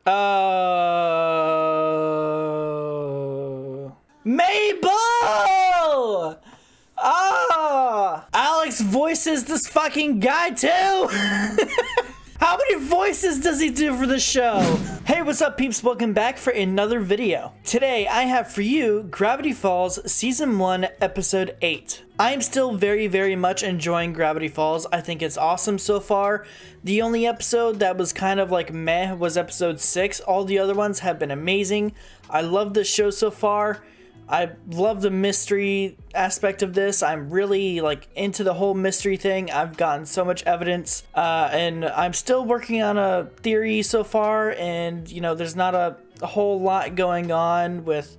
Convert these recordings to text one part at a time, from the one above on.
Mabel! Ah! Alex voices this fucking guy too! How many voices does he do for the show? Hey, what's up peeps? Welcome back for another video. Today I have for you Gravity Falls Season 1 Episode 8. I am still very much enjoying Gravity Falls. I think it's awesome so far. The only episode that was kind of like meh was episode 6. All the other ones have been amazing. I love this show so far. I love the mystery aspect of this. I'm really like into the whole mystery thing. I've gotten so much evidence and I'm still working on a theory so far, and you know, there's not a whole lot going on with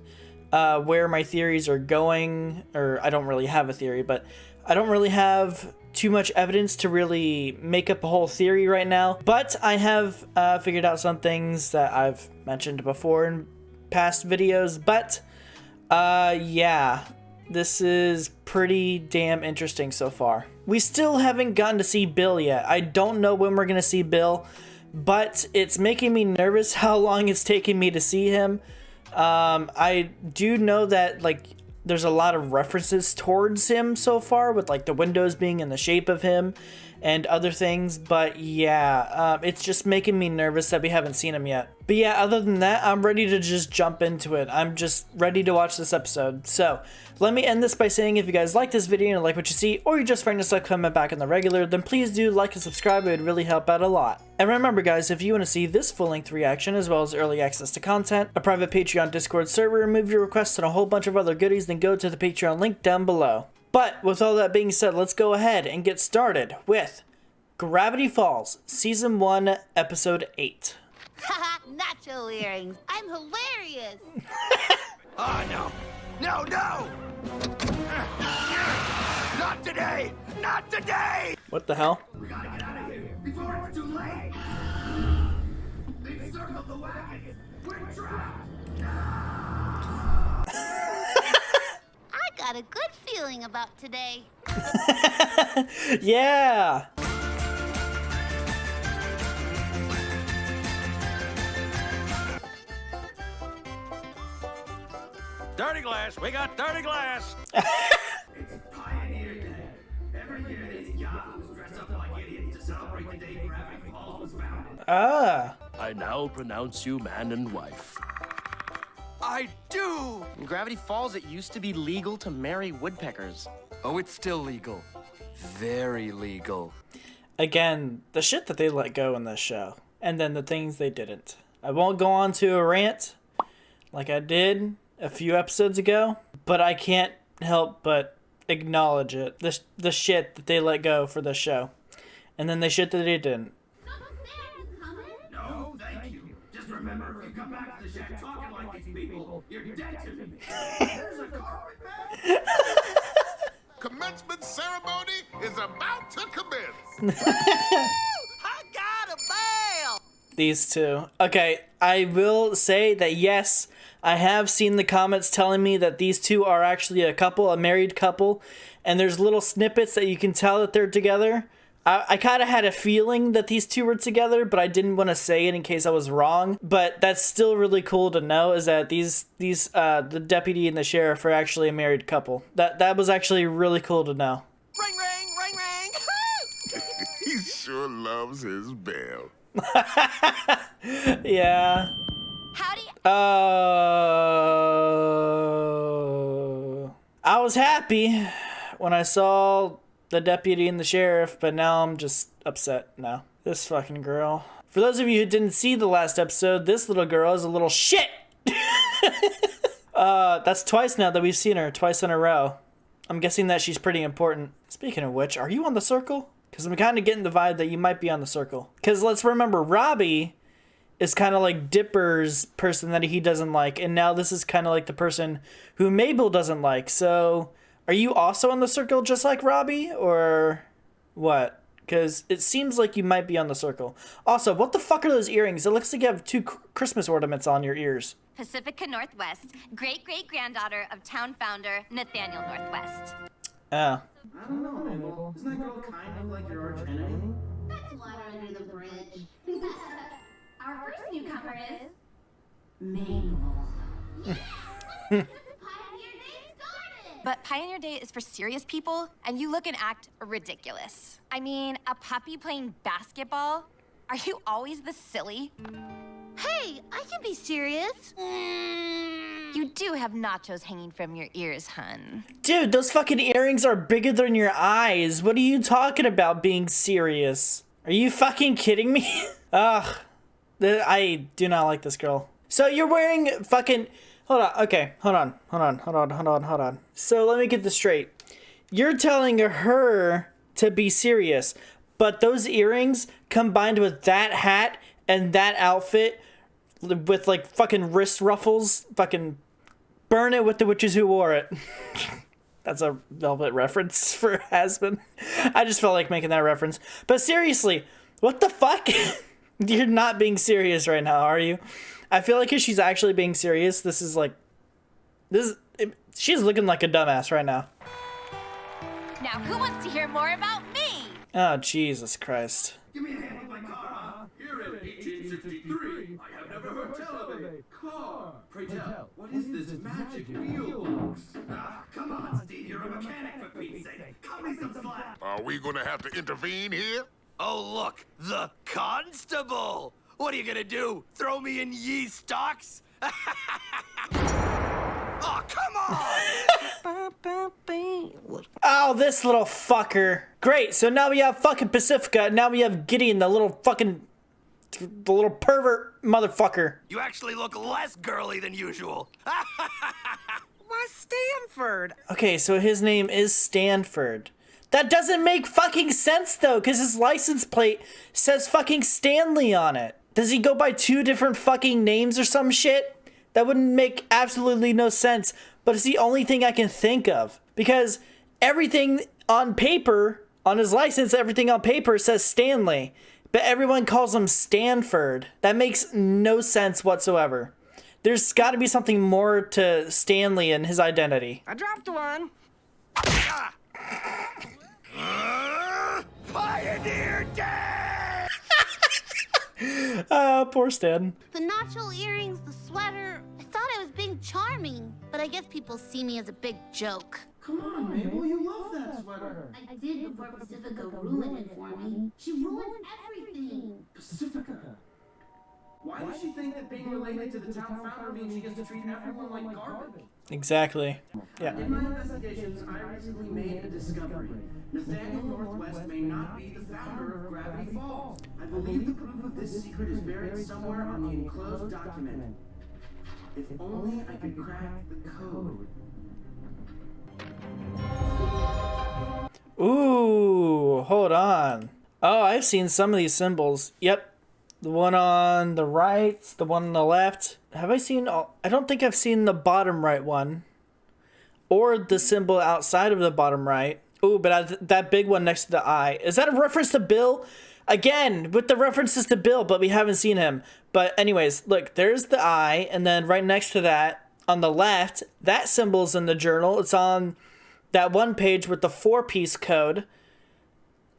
where my theories are going, or I don't really have a theory, but I don't really have too much evidence to really make up a whole theory right now. But I have figured out some things that I've mentioned before in past videos, but yeah, this is pretty damn interesting so far. We still haven't gotten to see Bill yet. I don't know when we're gonna see Bill, but it's making me nervous how long it's taking me to see him. I do know that like there's a lot of references towards him so far, with like the windows being in the shape of him and other things, but yeah, it's just making me nervous that we haven't seen him yet. But yeah, other than that, I'm ready to just jump into it. I'm just ready to watch this episode. So let me end this by saying, if you guys like this video and like what you see, or you just find yourself coming back in the regular, then please do like and subscribe. It would really help out a lot. And remember guys, if you want to see this full-length reaction as well as early access to content, a private Patreon Discord server, remove your requests, and a whole bunch of other goodies, then go to the Patreon link down below. But with all that being said, let's go ahead and get started with Gravity Falls Season 1 Episode 8. Haha, nacho earrings. I'm hilarious. Oh, no. No, no! Not today! Not today! What the hell? We gotta get out of here before it's too late! They've circled the wagon! We're trapped! I got a good feeling about today. Yeah! Dirty glass! We got dirty glass! It's Pioneer Day. Every year these yahoos dress up like idiots to celebrate the day Gravity Falls was founded. Ah! I now pronounce you man and wife. I do! In Gravity Falls, it used to be legal to marry woodpeckers. Oh, it's still legal. Very legal. Again, the shit that they let go in this show, and then the things they didn't. I won't go on to a rant like I did a few episodes ago, but I can't help but acknowledge it. The shit that they let go for this show, and then the shit that they didn't. No, thank you. Just remember, if you come back to the shack talking like these people, you're dead to me. There's a car with that. Commencement ceremony is about to commence. I got a bail! These two. Okay, I will say that yes, I have seen the comments telling me that these two are actually a couple, a married couple, and there's little snippets that you can tell that they're together. I kind of had a feeling that these two were together, but I didn't want to say it in case I was wrong. But that's still really cool to know, is that the deputy and the sheriff are actually a married couple. That was actually really cool to know. Ring, ring, ring, ring! He sure loves his bell. Yeah. Howdy. I was happy when I saw the deputy and the sheriff, but now I'm just upset now. This fucking girl. For those of you who didn't see the last episode, this little girl is a little shit. That's twice now that we've seen her, twice in a row. I'm guessing that she's pretty important. Speaking of which, are you on the circle? Because I'm kind of getting the vibe that you might be on the circle. Because let's remember, Robbie is kind of like Dipper's person that he doesn't like, and now this is kind of like the person who Mabel doesn't like. So are you also on the circle just like Robbie, or what? Because it seems like you might be on the circle. Also, what the fuck are those earrings? It looks like you have two Christmas ornaments on your ears. Pacifica Northwest, great-great-granddaughter of town founder Nathaniel Northwest. Oh. I don't know, Mabel. Isn't that girl kind of like your arch enemy? That's water under the bridge. Our first newcomer is Mabel. But Pioneer Day is for serious people, and you look and act ridiculous. I mean, a puppy playing basketball? Are you always this silly? Hey, I can be serious. You do have nachos hanging from your ears, hun. Dude, those fucking earrings are bigger than your eyes. What are you talking about being serious? Are you fucking kidding me? Ugh. I do not like this girl. So you're wearing fucking... Hold on. Okay. Hold on. So let me get this straight. You're telling her to be serious, but those earrings combined with that hat and that outfit with like fucking wrist ruffles, fucking burn it with the witches who wore it. That's a Velvet reference for Hasbin. I just felt like making that reference. But seriously, what the fuck? You're not being serious right now, are you? I feel like if she's actually being serious, she's looking like a dumbass right now. Now, who wants to hear more about me? Oh, Jesus Christ. Give me a hand with my car, huh? Here in 1863, I have never heard tell of a car. Pray tell, what is this magic wheel box? Ah, come on, Steve, you're a mechanic for Pete's sake. Cut me some slack. Are we gonna have to intervene here? Oh, look, the constable! What are you gonna do? Throw me in ye stocks? Oh, come on! Oh, this little fucker. Great, so now we have fucking Pacifica, and now we have Gideon, the little pervert motherfucker. You actually look less girly than usual. Why Stanford? Okay, so his name is Stanford. That doesn't make fucking sense, though, because his license plate says fucking Stanley on it. Does he go by 2 different fucking names or some shit? That wouldn't make absolutely no sense, but it's the only thing I can think of. Because everything on paper, on his license, everything on paper says Stanley, but everyone calls him Stanford. That makes no sense whatsoever. There's gotta be something more to Stanley and his identity. I dropped one. Pioneer Day! Poor Stan. The nacho earrings, the sweater. I thought I was being charming, but I guess people see me as a big joke. Come on, Mabel, you love that sweater. I did before Pacifica ruined it for me. She ruined everything. Pacifica. Why does she think that being related to the town founder means she gets to treat everyone like garbage? Exactly. Yeah. In my investigations, I recently made a discovery. Nathaniel Northwest may not be the founder of Gravity Falls. I believe the proof of this secret is buried somewhere on the enclosed document. If only I could crack the code. Ooh, hold on. Oh, I've seen some of these symbols. Yep. The one on the right, the one on the left. Have I seen all? I don't think I've seen the bottom right one. Or the symbol outside of the bottom right. Ooh, but that big one next to the eye. Is that a reference to Bill? Again, with the references to Bill, but we haven't seen him. But anyways, look, there's the eye, and then right next to that, on the left, that symbol's in the journal. It's on that one page with the 4-piece code.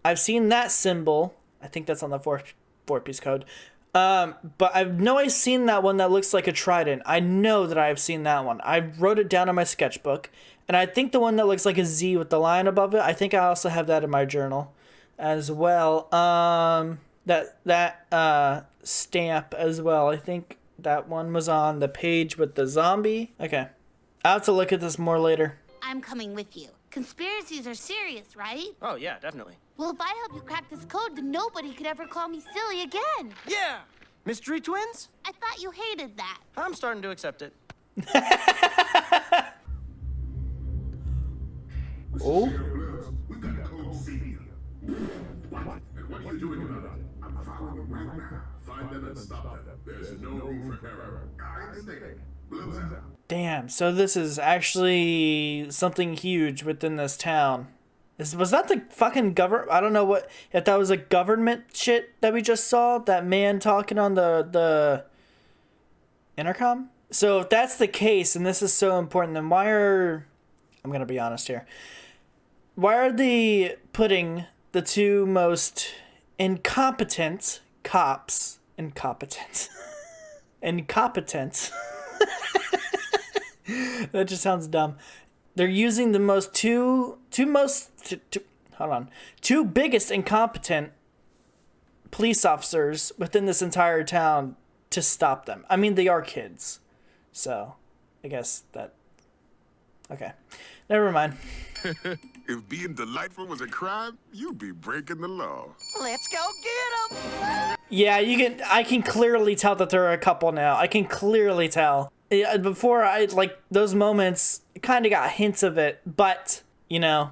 I've seen that symbol. I think that's on the four-piece code. But I know I've seen that one that looks like a trident. I know that I've seen that one. I wrote it down in my sketchbook. And I think the one that looks like a Z with the line above it, I think I also have that in my journal as well. That stamp as well. I think that one was on the page with the zombie. Okay. I'll have to look at this more later. I'm coming with you. Conspiracies are serious, right? Oh, yeah, definitely. Well, if I help you crack this code, then nobody could ever call me silly again. Yeah! Mystery twins? I thought you hated that. I'm starting to accept it. Oh. We've got a code senior. What? And what are you doing about it? I'm following them right now. Find them and stop them. There's no room for error. I understand. Blues out. Damn, so this is actually something huge within this town. Was that the fucking government? I don't know what, if that was a government shit that we just saw. That man talking on the intercom. So if that's the case, and this is so important, then why are, I'm going to be honest here. Why are they putting the 2 most incompetent cops Incompetent. Incompetent. That just sounds dumb. They're using the two biggest incompetent police officers within this entire town to stop them. I mean, they are kids. So, I guess that... Okay. Never mind. If being delightful was a crime, you'd be breaking the law. Let's go get him! Yeah, I can clearly tell that they're a couple now. I can clearly tell. Yeah, before, those moments kind of got hints of it, but, you know,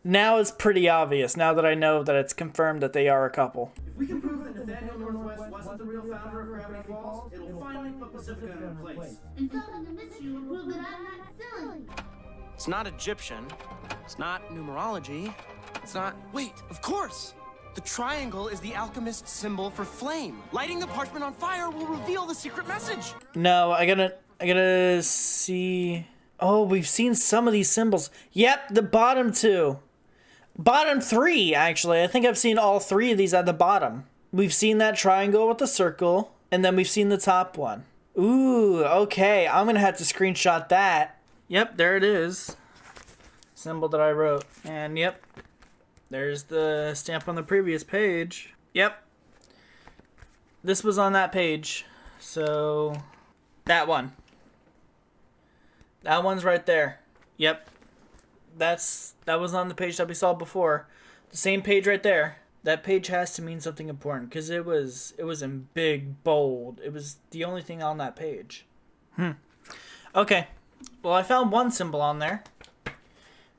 now it's pretty obvious, now that I know that it's confirmed that they are a couple. If we can prove that Nathaniel Northwest wasn't the real founder of Gravity Falls, it'll finally put Pacifica in place. And solving the mystery will prove that I'm not silly. It's not Egyptian. It's not numerology. It's not... Wait, of course! The triangle is the alchemist's symbol for flame. Lighting the parchment on fire will reveal the secret message. No, I gotta see... Oh, we've seen some of these symbols. Yep, the bottom two. Bottom three, actually. I think I've seen all three of these at the bottom. We've seen that triangle with the circle, and then we've seen the top one. Ooh, okay. I'm gonna have to screenshot that. Yep, there it is. Symbol that I wrote. And yep, there's the stamp on the previous page. Yep. This was on that page. So, that one. That one's right there. Yep. That was on the page that we saw before. The same page right there. That page has to mean something important because it was in big bold. It was the only thing on that page. Okay. Well, I found one symbol on there.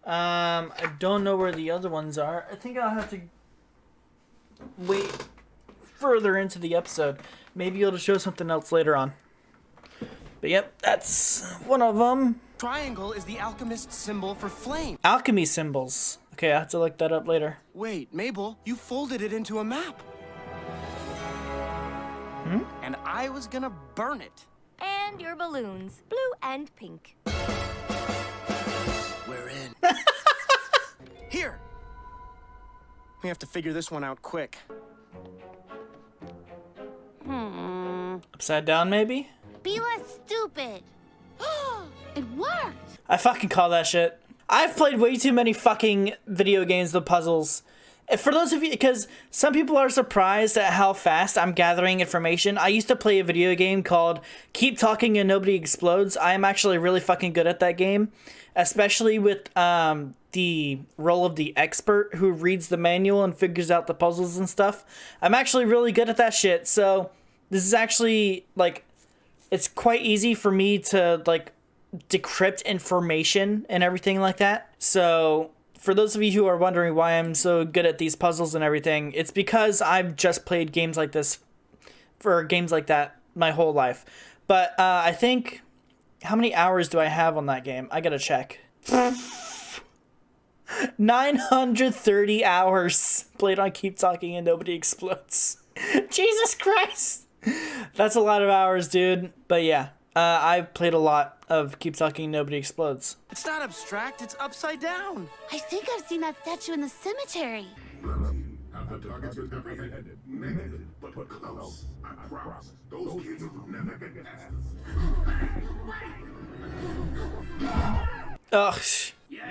I don't know where the other ones are. I think I'll have to wait further into the episode. Maybe it'll show something else later on. But yep, that's one of them. Triangle is the alchemist's symbol for flame. Alchemy symbols. Okay, I have to look that up later. Wait, Mabel, you folded it into a map. And I was gonna burn it. And your balloons, blue and pink. We're in. Here. We have to figure this one out quick. Upside down, maybe? Be less stupid. It worked. I fucking call that shit. I've played way too many fucking video games with puzzles. For those of you, because some people are surprised at how fast I'm gathering information. I used to play a video game called Keep Talking and Nobody Explodes. I am actually really fucking good at that game. Especially with the role of the expert who reads the manual and figures out the puzzles and stuff. I'm actually really good at that shit. So this is actually, like, it's quite easy for me to, like, decrypt information and everything like that. So for those of you who are wondering why I'm so good at these puzzles and everything, it's because I've just played games like this for games like that my whole life. But I think, how many hours do I have on that game? I gotta check. 930 hours played on Keep Talking and Nobody Explodes. Jesus Christ. That's a lot of hours, dude. But yeah, I've played a lot of Keep Talking Nobody Explodes. It's not abstract, it's upside down. I think I've seen that statue in the cemetery. Have the targets been apprehended? Negative, but close. I promise. Those kids will never get past us. Ugh. Yeah.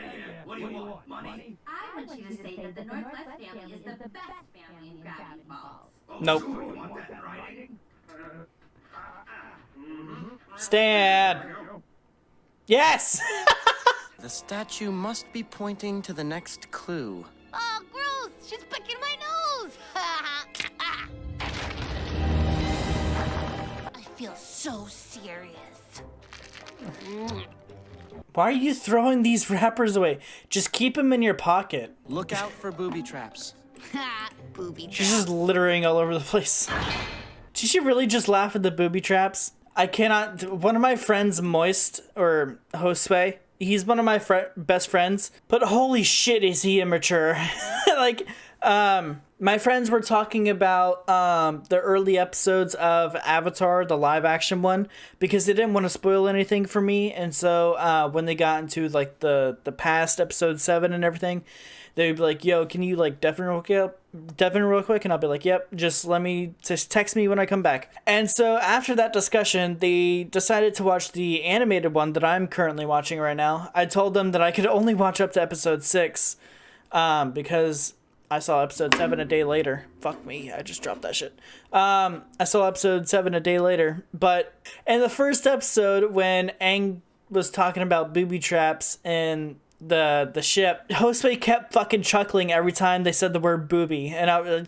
What do you want? Money? I want you to say that the Northwest family is the best family in Gravity Falls. Nope. Sure, you want that in writing? Stan. Yes. The statue must be pointing to the next clue. Oh, gross! She's picking my nose! I feel so serious. Why are you throwing these wrappers away? Just keep them in your pocket. Look out for booby traps. Booby She's just littering all over the place. Did she really just laugh at the booby traps? I cannot. One of my friends, Moist, or Josue, he's one of my best friends, but holy shit is he immature. Like, My friends were talking about the early episodes of Avatar, the live action one, because they didn't want to spoil anything for me. And so when they got into like the past episode 7 and everything, they'd be like, yo, can you like Devin real quick? And I'll be like, yep, just text me when I come back. And so after that discussion, they decided to watch the animated one that I'm currently watching right now. I told them that I could only watch up to episode 6 because I saw episode 7 a day later. Fuck me, I just dropped that shit. I saw episode 7 a day later. But in the first episode, when Aang was talking about booby traps and the ship, Josue kept fucking chuckling every time they said the word booby, and I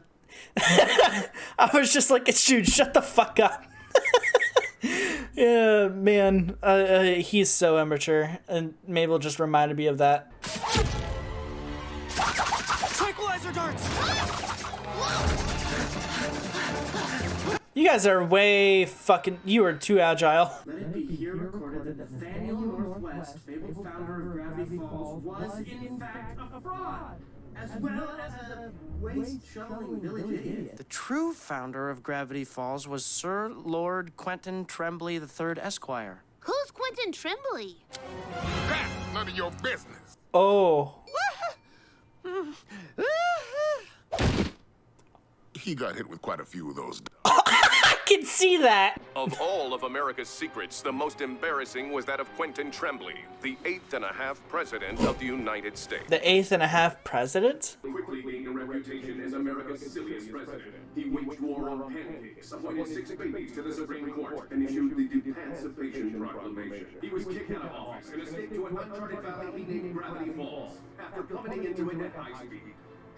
was just like, dude, shut the fuck up. Yeah, man, he's so immature, and Mabel just reminded me of that. Tranquilizer darts! You guys are way fucking, you are too agile. Let it be here recorded that Nathaniel Northwest, fabled founder of Gravity Falls, was in fact a fraud, as well as a waste-shoveling village idiot. The true founder of Gravity Falls was Sir Lord Quentin Tremblay III, Esquire. Who's Quentin Tremblay? That's none of your business. Oh. He got hit with quite a few of those. I can see that. Of all of America's secrets, the most embarrassing was that of Quentin Tremblay, the 8th-and-a-half president of the United States. The 8th-and-a-half president? Quickly gaining a reputation as America's silliest president. He waged war on pancakes, appointed 6 babies to the Supreme Court, and issued the Emancipation Proclamation. He was kicked out of office and escaped to an uncharted valley he named Gravity Falls, after plummeting into it at high speed.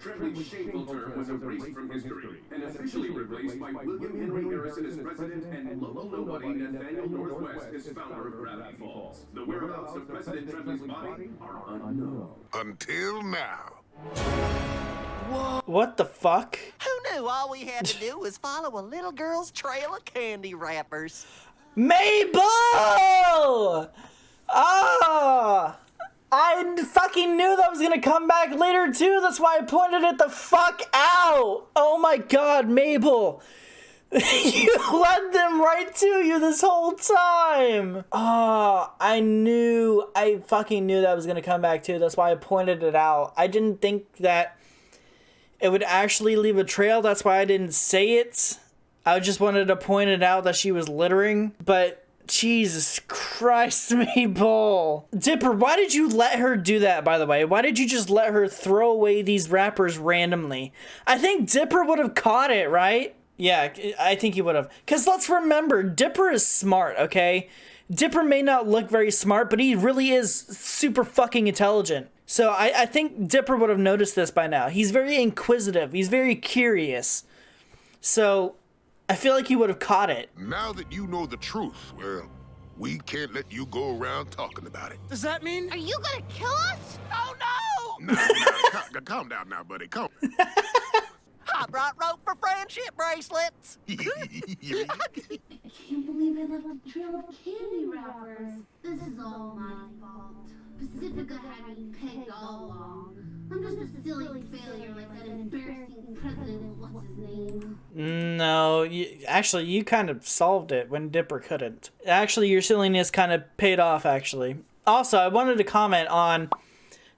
Tremblay's shameful term was erased from history and officially replaced by William Henry Harrison as president and local nobody Nathaniel Northwest as founder of Gravity Falls. The whereabouts of President Tremblay's body are unknown. Until now. What the fuck? Who knew all we had to do was follow a little girl's trail of candy wrappers? Mabel! Ah! I fucking knew that was gonna come back later too. That's why I pointed it the fuck out. Oh my god, Mabel. You led them right to you this whole time. Oh, I fucking knew that was gonna come back too. That's why I pointed it out. I didn't think that it would actually leave a trail. That's why I didn't say it. I just wanted to point it out that she was littering, but Jesus Christ, Mabel. Dipper, why did you let her do that, by the way? Why did you just let her throw away these wrappers randomly? I think Dipper would have caught it, right? Yeah, I think he would have. Because let's remember, Dipper is smart, okay? Dipper may not look very smart, but he really is super fucking intelligent. So I think Dipper would have noticed this by now. He's very inquisitive. He's very curious. So I feel like he would have caught it. Now that you know the truth, well, we can't let you go around talking about it. Does that mean? Are you gonna kill us? Oh no! Calm down now, buddy. Calm. I brought rope for friendship bracelets. I can't believe I left a trail of candy wrappers. This is all my fault. Pacifica had me pegged all along. I'm just a silly failure like that embarrassing president, what's his name? No, actually, you kind of solved it when Dipper couldn't. Actually, your silliness kind of paid off, actually. Also, I wanted to comment on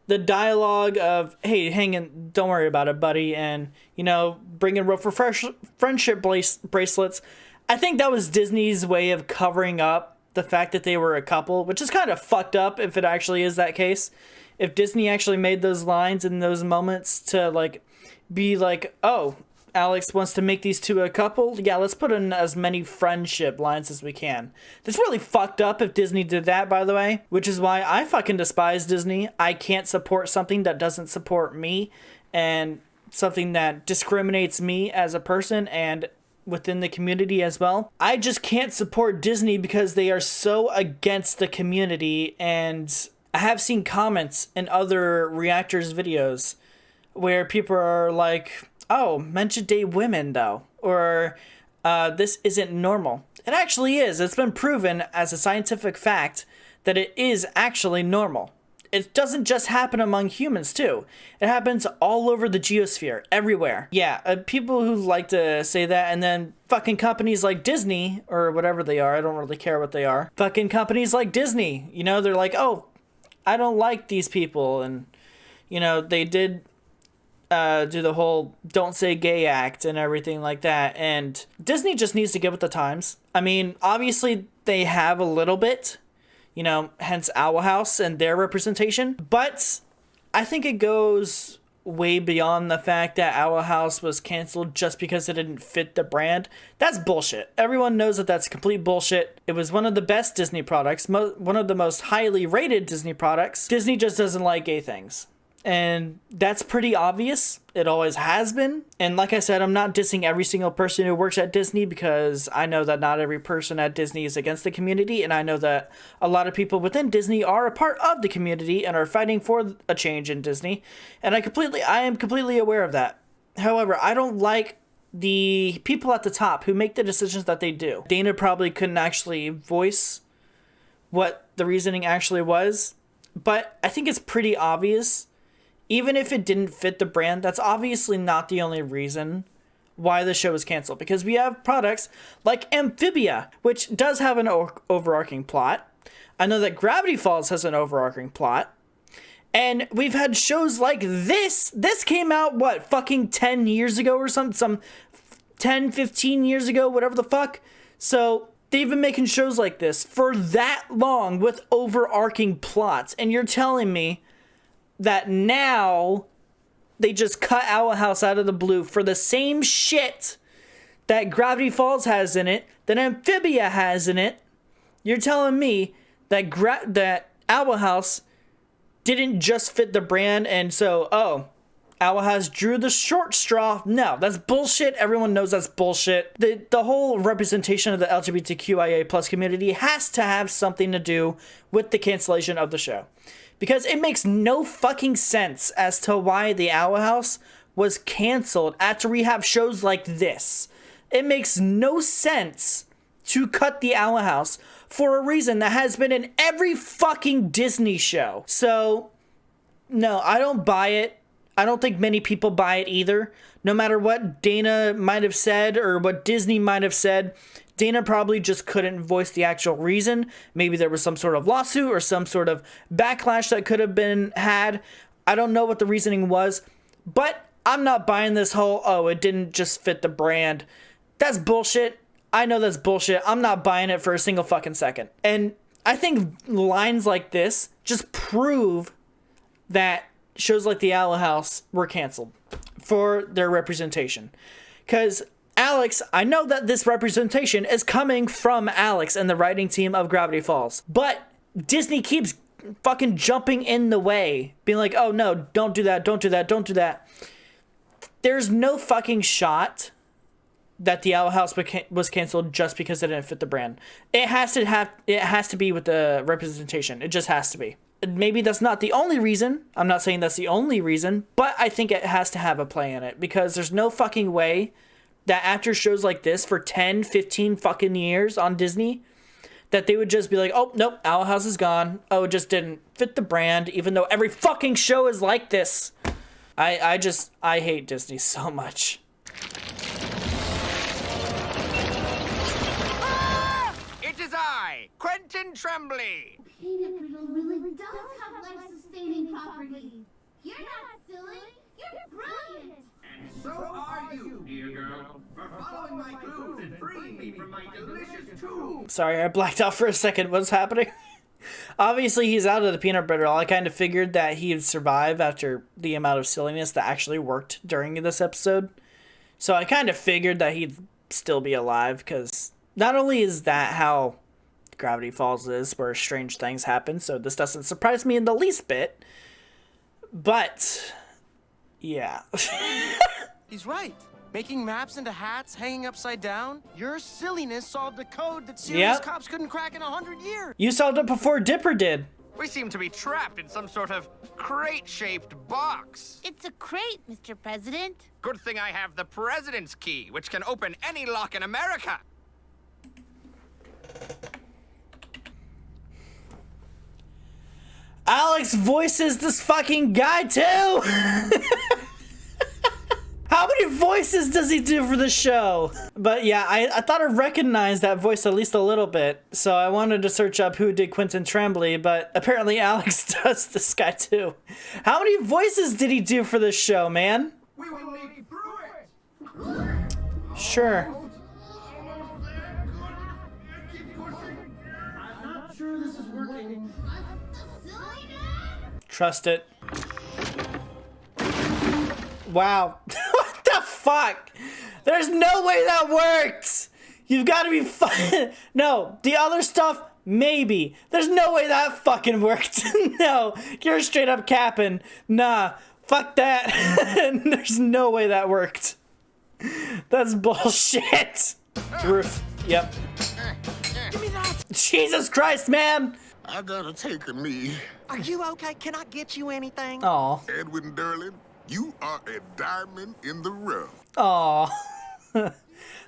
the dialogue of, hey, hanging, don't worry about it, buddy, and, you know, bringing rope for friendship bracelets. I think that was Disney's way of covering up the fact that they were a couple, which is kind of fucked up if it actually is that case. If Disney actually made those lines in those moments to, like, be like, oh, Alex wants to make these two a couple, yeah, let's put in as many friendship lines as we can. That's really fucked up if Disney did that, by the way, which is why I fucking despise Disney. I can't support something that doesn't support me and something that discriminates me as a person and within the community as well. I just can't support Disney because they are so against the community, and I have seen comments in other reactors videos where people are like, oh, men should date women though, or this isn't normal. It actually is. It's been proven as a scientific fact that it is actually normal. it doesn't just happen among humans too. It happens all over the geosphere, everywhere. Yeah, people who like to say that, and then fucking companies like Disney, or whatever they are, I don't really care what they are. Fucking companies like Disney, you know, they're like, oh, I don't like these people, and, you know, they did do the whole Don't Say Gay act and everything like that, and Disney just needs to get with the times. I mean, obviously, they have a little bit, you know, hence Owl House and their representation, but I think it goes way beyond the fact that Owl House was canceled just because it didn't fit the brand. That's bullshit. Everyone knows that that's complete bullshit. It was one of the best Disney products, one of the most highly rated Disney products. Disney just doesn't like gay things. And that's pretty obvious. It always has been. And like I said, I'm not dissing every single person who works at Disney, because I know that not every person at Disney is against the community, and I know that a lot of people within Disney are a part of the community and are fighting for a change in Disney. And I am completely aware of that. However, I don't like the people at the top who make the decisions that they do. Dana probably couldn't actually voice what the reasoning actually was, but I think it's pretty obvious. Even if it didn't fit the brand, that's obviously not the only reason why the show was canceled. Because we have products like Amphibia, which does have an overarching plot. I know that Gravity Falls has an overarching plot. And we've had shows like this. This came out, what, fucking 10 years ago or something? Some 10, 15 years ago, whatever the fuck. So they've been making shows like this for that long with overarching plots. And you're telling me that now they just cut Owl House out of the blue for the same shit that Gravity Falls has in it, that Amphibia has in it. You're telling me that that Owl House didn't just fit the brand, and so, oh, Owl House drew the short straw? No, that's bullshit. Everyone knows that's bullshit. The whole representation of the LGBTQIA plus community has to have something to do with the cancellation of the show. Because it makes no fucking sense as to why the Owl House was canceled after we have shows like this. It makes no sense to cut the Owl House for a reason that has been in every fucking Disney show. So, no, I don't buy it. I don't think many people buy it either. No matter what Dana might have said or what Disney might have said, Dana probably just couldn't voice the actual reason. Maybe there was some sort of lawsuit or some sort of backlash that could have been had. I don't know what the reasoning was, but I'm not buying this whole, oh, it didn't just fit the brand. That's bullshit. I know that's bullshit. I'm not buying it for a single fucking second. And I think lines like this just prove that shows like the Owl House were canceled for their representation. Because Alex, I know that this representation is coming from Alex and the writing team of Gravity Falls, but Disney keeps fucking jumping in the way, being like, oh no, don't do that, don't do that, don't do that. There's no fucking shot that the Owl House was canceled just because it didn't fit the brand. It has to be with the representation. It just has to be. Maybe that's not the only reason. I'm not saying that's the only reason, but I think it has to have a play in it, because there's no fucking way that after shows like this for 10, 15 fucking years on Disney, that they would just be like, oh, nope, Owl House is gone. Oh, it just didn't fit the brand, even though every fucking show is like this. I hate Disney so much. Ah! It is I, Quentin Tremblay. Peanut brittle really does have life-sustaining properties. You're not silly. You're brilliant. And so are you, dear girl, for following my clues and freeing me from my delicious tomb. Sorry, I blacked out for a second. What's happening? Obviously, he's out of the peanut brittle. I kind of figured that he'd survive after the amount of silliness that actually worked during this episode. So I kind of figured that he'd still be alive, because not only is that how Gravity Falls is, where strange things happen, so this doesn't surprise me in the least bit, but yeah. He's right. Making maps into hats, hanging upside down. Your silliness solved a code that serious cops couldn't crack in 100 years. You solved it before Dipper did. We seem to be trapped in some sort of crate-shaped box. It's a crate, Mr. President. Good thing I have the President's key, which can open any lock in America. Alex Alex voices this fucking guy too. How many voices does he do for the show? But yeah, I thought I recognized that voice at least a little bit. So I wanted to search up who did Quentin Tremblay, but apparently Alex does this guy too. How many voices did he do for this show, man? We will make through it. Sure. I'm not sure this is working. Trust it. Wow. What the fuck? There's no way that worked. You've got to be No, the other stuff, maybe. There's no way that fucking worked. No, you're straight up capping. Nah, fuck that. There's no way that worked. That's bullshit. Roof. Yep. Give me that. Jesus Christ, man. I gotta take a knee. Are you okay? Can I get you anything? Aw. Edwin Derlin, you are a diamond in the rough. Aw.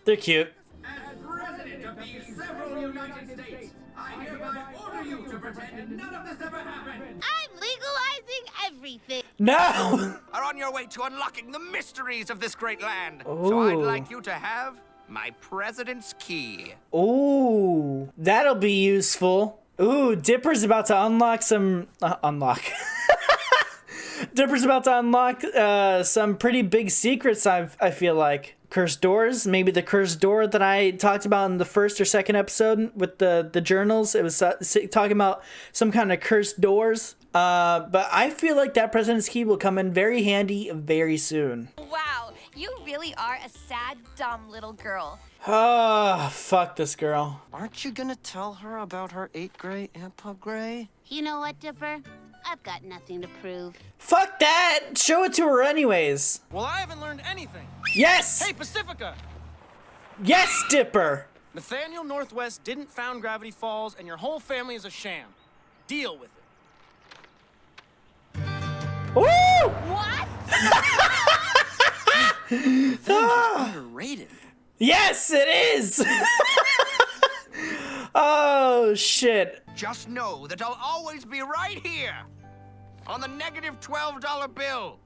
They're cute. As President of the several United States, I hereby order you to pretend none of this ever happened. I'm legalizing everything. No. Are on your way to unlocking the mysteries of this great land. So I'd Ooh. like you to have my president's key. Ooh, that'll be useful. Ooh, Dipper's about to unlock some... Dipper's about to unlock some pretty big secrets, I feel like. Cursed doors, maybe the cursed door that I talked about in the first or second episode with the journals. It was talking about some kind of cursed doors. But I feel like that president's key will come in very handy very soon. Wow, you really are a sad, dumb little girl. Oh, fuck this girl. Aren't you gonna tell her about her 8th grade Ampa Gray? You know what, Dipper? I've got nothing to prove. Fuck that! Show it to her anyways. Well, I haven't learned anything. Yes! Hey, Pacifica! Yes, Dipper! Nathaniel Northwest didn't found Gravity Falls, and your whole family is a sham. Deal with it. Woo! What? Underrated. Yes, it is! Oh, shit. Just know that I'll always be right here on the negative $12 bill.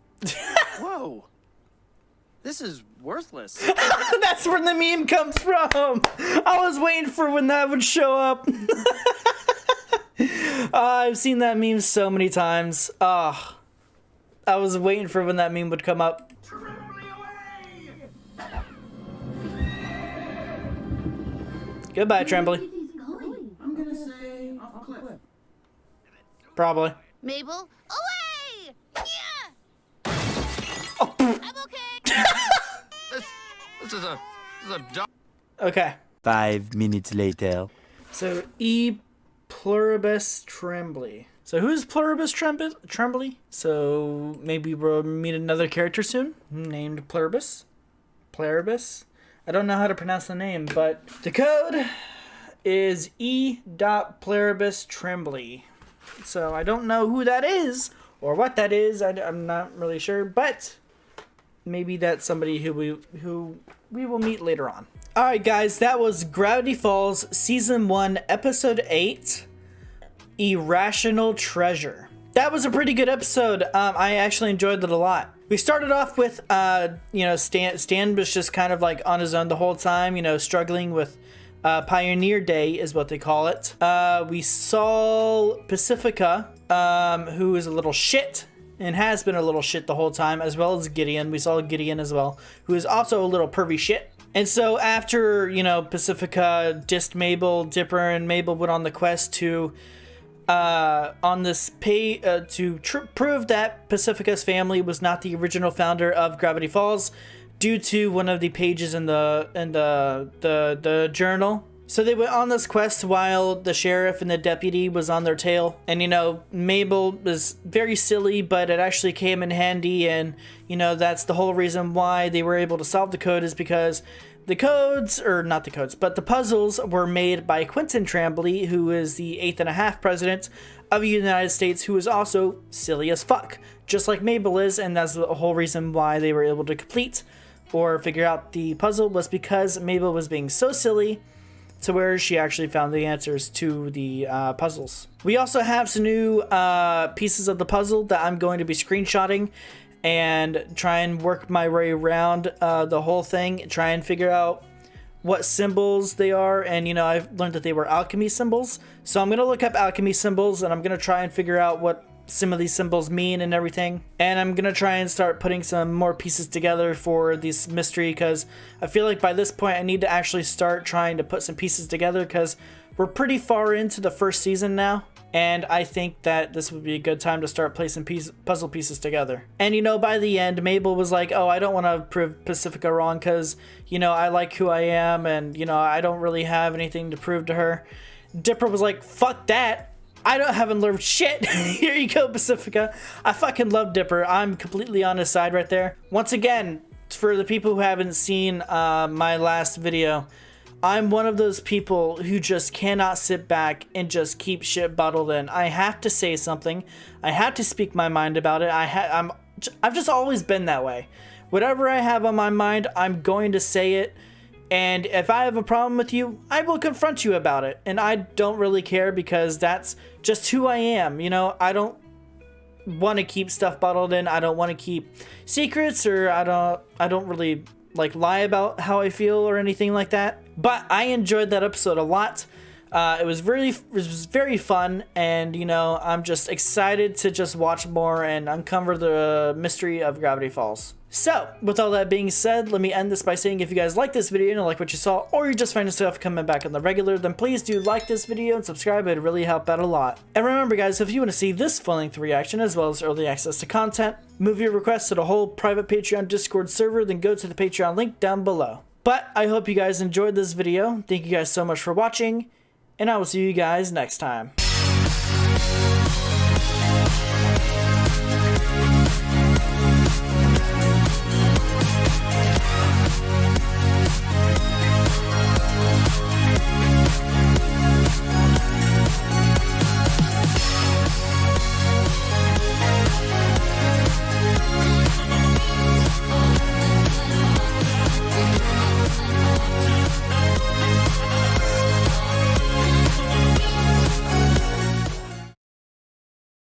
Whoa. This is worthless. That's where the meme comes from. I was waiting for when that would show up. I've seen that meme so many times. I was waiting for when that meme would come up. Goodbye, Tremblay. I'm gonna say off a cliff. Probably. Mabel, away! Yeah! I'm okay. This is a dumb. Okay. 5 minutes later. So, E. Pluribus Tremblay. So, who's Pluribus Tremblay? So, maybe we'll meet another character soon named Pluribus. Pluribus. I don't know how to pronounce the name, but the code is E. Pluribus Tremblay. So I don't know who that is or what that is. I'm not really sure, but maybe that's somebody who we will meet later on. All right, guys, that was Gravity Falls Season 1, Episode 8, Irrational Treasure. That was a pretty good episode. I actually enjoyed it a lot. We started off with, Stan was just kind of like on his own the whole time, struggling with Pioneer Day is what they call it. We saw Pacifica, who is a little shit and has been a little shit the whole time, as well as Gideon. We saw Gideon as well, who is also a little pervy shit. And so after, Pacifica dissed Mabel, Dipper and Mabel went on the quest to prove that Pacifica's family was not the original founder of Gravity Falls due to one of the pages in the journal. So they went on this quest while the sheriff and the deputy was on their tail. And, Mabel was very silly, but it actually came in handy. And, that's the whole reason why they were able to solve the code is because the puzzles were made by Quentin Tremblay, who is the 8.5 president of the United States, who is also silly as fuck, just like Mabel is. And that's the whole reason why they were able to complete or figure out the puzzle was because Mabel was being so silly to where she actually found the answers to the puzzles. We also have some new pieces of the puzzle that I'm going to be screenshotting and try and work my way around the whole thing, try and figure out what symbols they are. And you know, I've learned that they were alchemy symbols, so I'm gonna look up alchemy symbols and I'm gonna try and figure out what some of these symbols mean and everything. And I'm gonna try and start putting some more pieces together for this mystery, because I feel like by this point I need to actually start trying to put some pieces together, because we're pretty far into the first season now, and I think that this would be a good time to start placing puzzle pieces together. And you know, by the end, Mabel was like, oh, I don't want to prove Pacifica wrong, because you know, I like who I am, and you know, I don't really have anything to prove to her. Dipper was like, fuck that, haven't learned shit. Here you go, Pacifica. I fucking love Dipper. I'm completely on his side right there. Once again, for the people who haven't seen my last video, I'm one of those people who just cannot sit back and just keep shit bottled in. I have to say something. I have to speak my mind about it. I've just always been that way. Whatever I have on my mind, I'm going to say it. And if I have a problem with you, I will confront you about it. And I don't really care, because that's just who I am. You know, I don't want to keep stuff bottled in. I don't want to keep secrets, or I don't really like lie about how I feel or anything like that. But I enjoyed that episode a lot. It was very fun, and you know, I'm just excited to just watch more and uncover the mystery of Gravity Falls. So, with all that being said, let me end this by saying if you guys like this video and like what you saw, or you just find yourself coming back on the regular, then please do like this video and subscribe. It'd really help out a lot. And remember guys, if you want to see this full-length reaction as well as early access to content, movie requests to the whole private Patreon Discord server, then go to the Patreon link down below. But I hope you guys enjoyed this video. Thank you guys so much for watching, and I will see you guys next time.